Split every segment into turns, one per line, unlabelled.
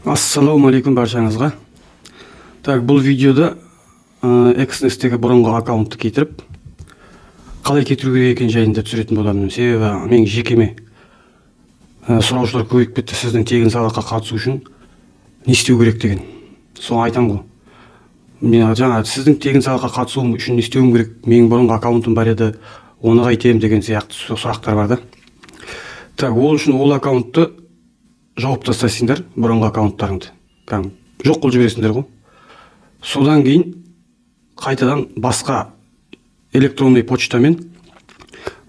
Ассаламу алейкум баршаңызға. Так, бұл видеода Xnest'тегі бұрынғы аккаунтты кетіріп, қалай кетіру керек екен жайында түсіретін боламын. Себебі мен жекеме сұраушылар көбейіп кетті, сіздің тегін сабаққа қатысу үшін не істеу керек деген. Соны айтам ғой. Мен жаңа сіздің тегін сабаққа қатысуым үшін не істеуім керек? Менің бұрынғы аккаунтым бар еді, оны қайтемін деген сияқты сұрақтар бар да. Так, ол үшін ол аккаунтты жауып тастайсыңдар, бұрынғы аккаунттарыңды. Жоқ қылып жібересіңдер ғой. Содан кейін қайтадан басқа электронный почтамен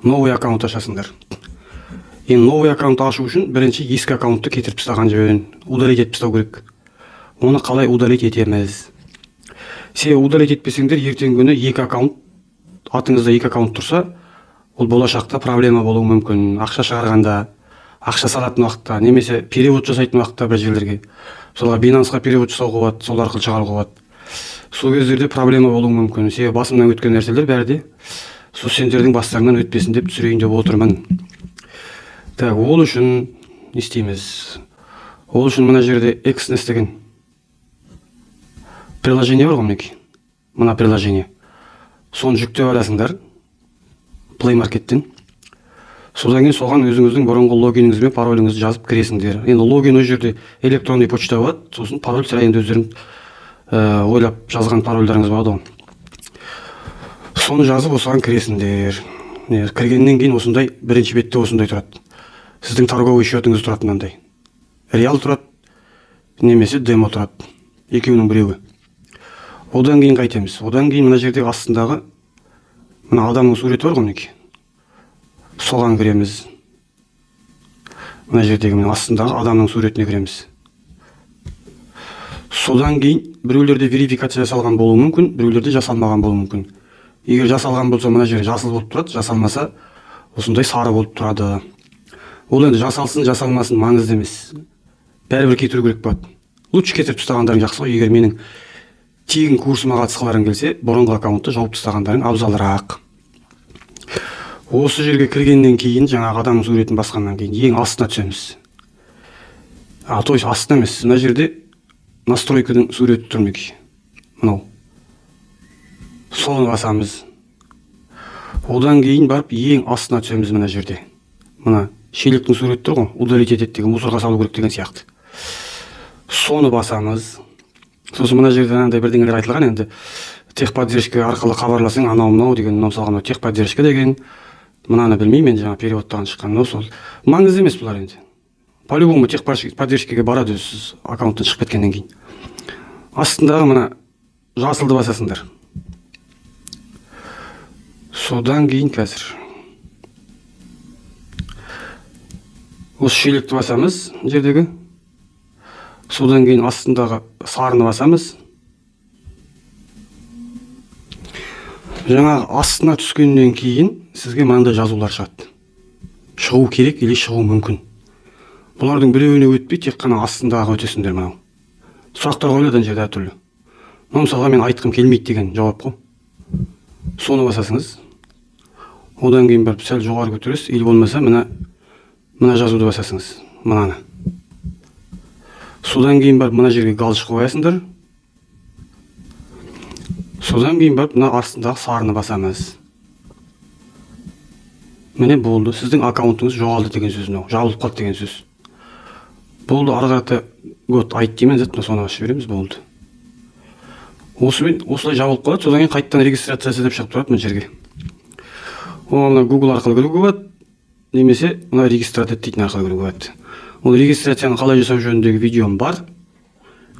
новый аккаунт ашасыңдар. Енді новый аккаунт ашу үшін бірінші ескі аккаунтты кетіріп тастаған жөн, удалить етіп тастау керек. Оны қалай удалить етеміз? Себебі удалить етпесеңдер, ертеңгі күні екі аккаунт, атыңызда екі аккаунт тұрса, ол болашақта проблема болуы мүмкін. Ақша шығарғанда, ақша салатын уақытта, немесе перевод жасайтын уақытта бір жерлерге. Солға Binance'ға перевод жасауға болады, сол арқылы шығаруға болады. Сол кездерде проблема болуы мүмкін. Себебі басымнан өткен нәрселер бәрі де сол сендердің бастарыңнан өтпесін деп түсірейін деп отырмын. Так, ол үшін не істейміз? Ол үшін мына жерде Xnest деген приложение бар ғой мінекей. Мына приложение. Соны жүктеп аласыңдар Play Market'тен. Содан кейін соған өзіңіздің бұрынғы логиніңіз бен пароліңізді жазып кіресіңдер. Енді логин ол жерде электронный почта болады, сосын пароль сірә енді өздерің ойлап жазған парольдарыңыз болады ғой. Соны жазып осыған кіресіңдер. Кіргеннен кейін осындай бірінші бетте осындай тұрады. Сіздің торговый счетыңыз тұрады мынандай. Реал тұрады, немесе демо тұрады. Екеуінің біреуі. Одан кейін қайтеміз. Одан кейін мына жердегі астындағы мына адамның суреті бар ғой мінекей. Соған кіреміз. Мына жердегі мен астындағы адамның суретіне кіреміз. Содан кейін біреулерде верификация жасалған болуы мүмкін, біреулерде жасалмаған болуы мүмкін. Егер жасалған болса, мына жері жасыл болып тұрады, жасалмаса, осындай сары болып тұрады. Ол енді жасалсын, жасалмасын маңызды емес. Бәрібір кетіру керек болады. Лучше кетіріп тастағандарың жақсы ғой. Егер менің тегін курсыма қатысқыларың келсе, бұрынғы аккаунтты жауып тастағандарың абзалырақ. Осы жерге кіргеннен кейін, жаңағы адамның суретін басқаннан кейін ең астына түсеміз. То есть астына емес, мына жерде настройканың суреті тұр мінекей. Мынау. Соны басамыз. Одан кейін барып ең астына түсеміз мына жерде. Мына шелектің суреті тұр ғой, удалить етеді деген, мусорға салу керек деген сияқты. Соны басамыз. Сосын мына жерде андай бірдеңелер айтылған, енді техподдержка арқылы хабарласаң, анау-мынау деген, мынау салған техподдержка деген. Мынаны білмеймін, жаңа переводтан шыққан, сол маңызды емес бұлар енді. По-любому техподдержкаға барады сіз аккаунттан шығып кеткеннен кейін. Астындағы мына жасылды басасыңдар. Содан кейін қазір осы шелекті басамыз жердегі. Содан кейін астындағы сарыны басамыз. Жаңағы астына түскеннен кейін сізге мынандай жазулар шығады. Шығу керек или шығу мүмкін. Бұлардың біреуіне өтпей, тек қана астындағы өтесіңдер мынау. Сұрақтар қойылады жерде әртүрлі. Мысалға мен айтқым келмейді деген жауап қой. Соны басасыңыз. Одан кейін барып сәл жоғары көтересіз, или болмаса мына жазуды басасыңыз. Мынаны. Содан кейін барып мына жерге галочка қоясыңдар. Содан кейін барып мына астындағы сарыны басамыз. Міне болды. Сіздің аккаунтыңыз жоғалды деген сөз, жабылып қалды деген сөз. Болды, ары қарата год айт деймін, соны ашып береміз, болды. Осылай жабылып қалады, содан кейін қайттан регистрациясы деп шығып тұрады мына жерге. Оны Google арқылы кіруге болады, немесе мына регистрация дейтін арқылы кіруге болады. Ол регистрацияны қалай жасау жөніндегі видеом бар.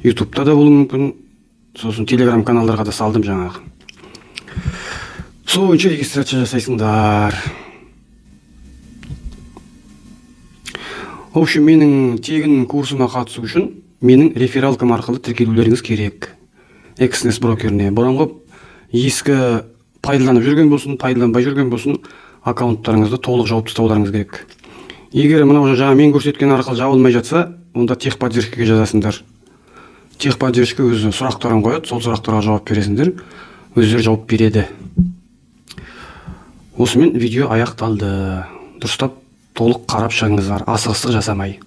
YouTube'та да болуы мүмкін. Сосын Telegram каналдарға да салдым жаңағы. Сол бойынша регистрация жасайсыңдар. В общем, менің тегін курсыма қатысу үшін менің рефералкам арқылы тіркелулеріңіз керек. Xnest брокеріне. Бұрынғы ескі пайдаланып жүрген болсын, пайдаланбай жүрген болсын, аккаунттарыңызды толық жауып тастауларыңыз керек. Егер мынау жаңа мен көрсеткен арқылы жабылмай жатса, онда техподдержкаға жазасыңдар. Техподдержка өзі сұрақтарын қояды, сол сұрақтарға жауап бересіңдер, өздері жауап береді. Осымен видео аяқталды. Дұрыстап толық қарап шығыңыздар, асығыстық жасамай.